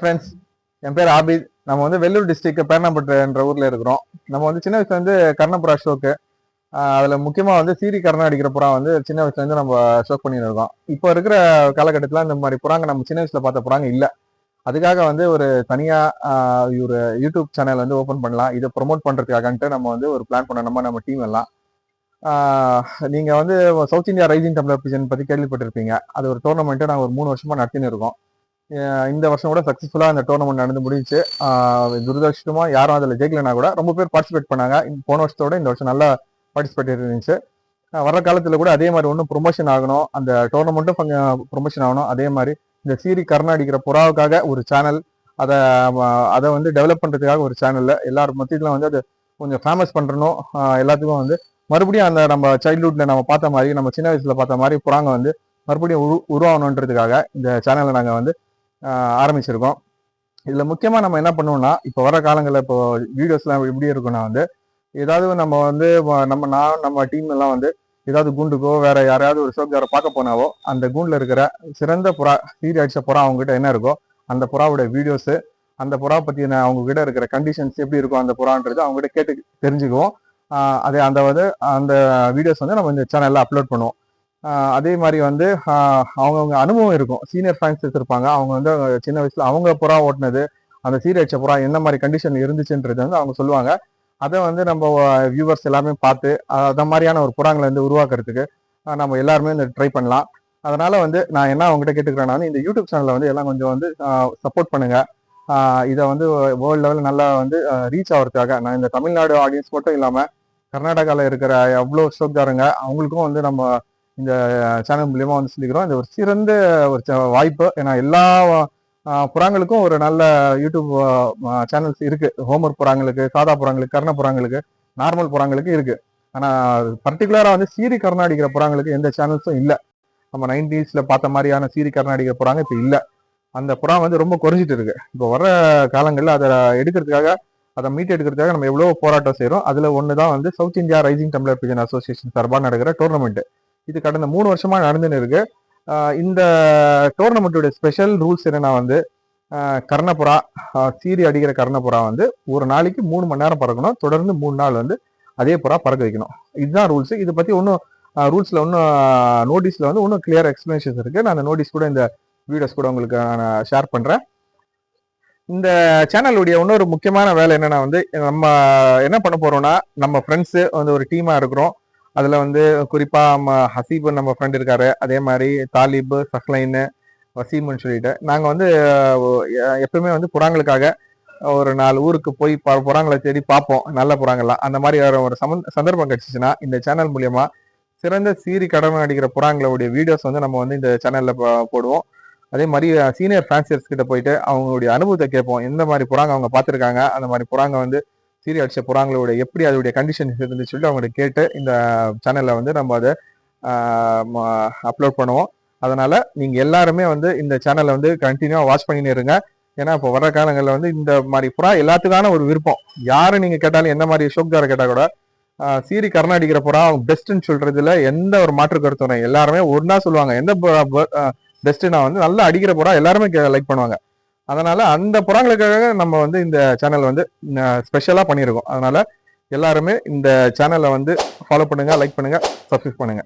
Friends, என் பேர் ஆபித். நம்ம வந்து வெள்ளூர் டிஸ்ட்ரிக்ட் பேரணாம்பட்டுன்ற ஊர்ல இருக்கிறோம். நம்ம வந்து சின்ன வயசுல இருந்து கர்ணப்புறா ஷோக்கு, அதுல முக்கியமா வந்து சீரி கர்ணம் அடிக்கிற புறா வந்து சின்ன வயசுல இருந்து நம்ம ஷோக் பண்ணிட்டு இருக்கோம். இப்போ இருக்கிற காலகட்டத்தில் இந்த மாதிரி புறாங்க நம்ம சின்ன வயசுல பார்த்த புறாங்க இல்லை. அதுக்காக வந்து ஒரு தனியா ஒரு யூடியூப் சேனல் வந்து ஓப்பன் பண்ணலாம், இதை ப்ரொமோட் பண்றதுக்காகன்ட்டு நம்ம வந்து ஒரு பிளான் பண்ண நம்ம டீம் எல்லாம். நீங்க வந்து South India Rising Tumbler Pigeon பத்தி கேள்விப்பட்டிருப்பீங்க. அது ஒரு டோர்னமெண்ட்டை நாங்கள் ஒரு 3 வருஷமா நடத்தின்னு இருக்கோம். இந்த வருஷம் கூட சக்சஸ்ஃபுல்லா அந்த டோர்னமெண்ட் நடந்து முடிஞ்சு. துரதிருஷ்டமா யாரும் அதில் ஜெயிக்கலனா கூட ரொம்ப பேர் பார்ட்டிசிபேட் பண்ணாங்க. போன வருஷத்தோட இந்த வருஷம் நல்லா பார்ட்டிசிபேட் இருந்துச்சு. வர காலத்துல கூட அதே மாதிரி ஒன்றும் ப்ரொமோஷன் ஆகணும், அந்த டோர்னமெண்ட்டும் கொஞ்சம் ப்ரொமோஷன் ஆகணும். அதே மாதிரி இந்த சீரி கர்ணம் அடிக்கிற புறாவுக்காக ஒரு சேனல், அதை அதை வந்து டெவலப் பண்றதுக்காக ஒரு சேனல்ல எல்லாரும் மத்தியிலும் வந்து அது கொஞ்சம் ஃபேமஸ் பண்றணும். எல்லாத்துக்கும் வந்து மறுபடியும் அந்த நம்ம சைல்ட்ஹுட்ல நம்ம பார்த்த மாதிரி, நம்ம சின்ன வயசுல பார்த்த மாதிரி புறாங்க வந்து மறுபடியும் உருவாகணுன்றதுக்காக இந்த சேனலை நாங்கள் வந்து ஆரம்பிச்சிருக்கோம். இதுல முக்கியமா நம்ம என்ன பண்ணுவோம்னா, இப்போ வர காலங்களில் இப்போ வீடியோஸ்லாம் எப்படி இருக்குன்னா வந்து ஏதாவது நம்ம வந்து நம்ம டீம் எல்லாம் வந்து ஏதாவது கூண்டுக்கோ வேற யாரையாவது ஒரு ஷோக்காரை பார்க்க போனாவோ அந்த கூண்டுல இருக்கிற சிறந்த புறா, சீரி அடிச்ச புறா அவங்க கிட்ட என்ன இருக்கோ அந்த புறாவோட வீடியோஸ், அந்த புறா பத்தின அவங்க கிட்ட இருக்கிற கண்டிஷன்ஸ் எப்படி இருக்கும் அந்த புறான்றது அவங்க கிட்ட கேட்டு தெரிஞ்சுக்குவோம். அதே அந்த வீடியோஸ் வந்து நம்ம இந்த சேனல்ல அப்லோட் பண்ணுவோம். அதே மாதிரி வந்து அவங்கவுங்க அனுபவம் இருக்கும். சீனியர் ஃபேன்ஸ் இருப்பாங்க, அவங்க வந்து சின்ன வயசுல அவங்க புறா ஓட்டினது, அந்த சீரி அடிச்ச புறா என்ன மாதிரி கண்டிஷன் இருந்துச்சுன்றது வந்து அவங்க சொல்லுவாங்க. அதை வந்து நம்ம வியூவர்ஸ் எல்லாருமே பார்த்து அந்த மாதிரியான ஒரு புறாங்களை வந்து உருவாக்குறதுக்கு நம்ம எல்லாருமே இந்த ட்ரை பண்ணலாம். அதனால வந்து நான் என்ன அவங்ககிட்ட கேட்டுக்கிறேன்னா, இந்த யூடியூப் சேனல்ல வந்து எல்லாம் கொஞ்சம் வந்து சப்போர்ட் பண்ணுங்க. இதை வந்து வேர்ல்டு லெவலில் நல்லா வந்து ரீச் ஆகிறதுக்காக நான் இந்த தமிழ்நாடு ஆடியன்ஸ் மட்டும் இல்லாமல் கர்நாடகாவில் இருக்கிற எவ்வளோ ஷோக்காரங்க அவங்களுக்கும் வந்து நம்ம இந்த சேனல் மூலியமா வந்து சொல்லிக்கிறோம். இது ஒரு சிறந்த ஒரு வாய்ப்பு. ஏன்னா எல்லா புறாங்களுக்கும் ஒரு நல்ல யூடியூப் சேனல்ஸ் இருக்கு. ஹோமர் புறாங்களுக்கு, சாதா புறாங்களுக்கு, கர்ண புறாங்களுக்கு, நார்மல் புறாங்களுக்கு இருக்கு. ஆனா பர்டிகுலரா வந்து சீரி கர்ணம் அடிக்கிற புறாங்களுக்கு எந்த சேனல்ஸும் இல்லை. நம்ம 90s பார்த்த மாதிரியான சீரி கர்ணம் அடிக்கிற புறாங்க இப்போ இல்லை. அந்த புறா வந்து ரொம்ப குறைஞ்சிட்டு இருக்கு. இப்போ வர காலங்களில் அதை எடுக்கிறதுக்காக, அதை மீட் எடுக்கிறதுக்காக நம்ம எவ்வளோ போராட்டம் செய்யறோம். அதுல ஒண்ணுதான் வந்து South India Rising Tumbler Pigeon Association சார்பாக நடக்கிற டோர்னமெண்ட். இது கடந்த 3 வருஷமா நடந்துன்னு இருக்கு. இந்த டோர்னமெண்ட்டோட ஸ்பெஷல் ரூல்ஸ் என்னன்னா வந்து கர்ணப்புறா, சீரி அடிக்கிற கர்ணப்புறா வந்து ஒரு நாளைக்கு 3 மணி நேரம் பறக்கணும். தொடர்ந்து 3 நாள் வந்து அதே புறா பறக்க வைக்கணும். இதுதான் ரூல்ஸ். இதை பத்தி ஒன்றும் ரூல்ஸ்ல ஒன்றும் நோட்டீஸ்ல வந்து இன்னும் கிளியர் எக்ஸ்பிளனேஷன்ஸ் இருக்கு. நான் அந்த நோட்டீஸ் கூட இந்த வீடியோஸ் கூட உங்களுக்கு நான் ஷேர் பண்றேன். இந்த சேனலுடைய இன்னொரு முக்கியமான வேலை என்னன்னா வந்து நம்ம என்ன பண்ண போறோம்னா, நம்ம ஃப்ரெண்ட்ஸு வந்து ஒரு டீமா இருக்கிறோம். அதுல வந்து குறிப்பா ஹசீப் நம்ம ஃப்ரெண்ட் இருக்காரு, அதே மாதிரி தாலிப், சஹ்லைன், வசீம்னு சொல்லிட்டு நாங்க வந்து எப்பவுமே வந்து புறாங்களுக்காக ஒரு 4 ஊருக்கு போய் புறாங்களை தேடி பார்ப்போம், நல்ல புறாங்கள்லாம். அந்த மாதிரி ஒரு சந்தர்ப்பம் கிடைச்சிச்சுன்னா இந்த சேனல் மூலியமா சிறந்த சீரி கடமை அடிக்கிற புறாங்களுடைய வீடியோஸ் வந்து நம்ம வந்து இந்த சேனல்ல போடுவோம். அதே மாதிரி சீனியர் ஃபேன்சியர்ஸ் கிட்ட போயிட்டு அவங்களுடைய அனுபவத்தை கேட்போம். எந்த மாதிரி புறாங்க அவங்க பார்த்துருக்காங்க, அந்த மாதிரி புறாங்க வந்து சீரி அடிச்ச புறாங்களோட எப்படி அதோடைய கண்டிஷன்ஸ் இருந்துச்சு சொல்லிட்டு அவங்கள்ட்ட கேட்டு இந்த சேனல்ல வந்து நம்ம அதை அப்லோட் பண்ணுவோம். அதனால நீங்க எல்லாருமே வந்து இந்த சேனலை வந்து கண்டினியூவா வாட்ச் பண்ணின்னு இருங்க. ஏன்னா இப்போ வர காலங்களில் வந்து இந்த மாதிரி புறா எல்லாத்துக்கான ஒரு விருப்பம். யாரு நீங்க கேட்டாலும் எந்த மாதிரி ஷோக்தாரை கேட்டா கூட சீரி கர்ணம் அடிக்கிற புறா பெஸ்ட்ன்னு சொல்றதுல எந்த ஒரு மாற்று கருத்தும் எல்லாருமே ஒன்னா சொல்லுவாங்க. எந்த பெஸ்ட்னா வந்து நல்லா அடிக்கிற புறா எல்லாருமே லைக் பண்ணுவாங்க. அதனால அந்த புறாங்களுக்காக நம்ம வந்து இந்த சேனல் வந்து ஸ்பெஷலா பண்ணியிருக்கோம். அதனால எல்லாருமே இந்த சேனலை வந்து ஃபாலோ பண்ணுங்க, லைக் பண்ணுங்க, சப்ஸ்கிரைப் பண்ணுங்க.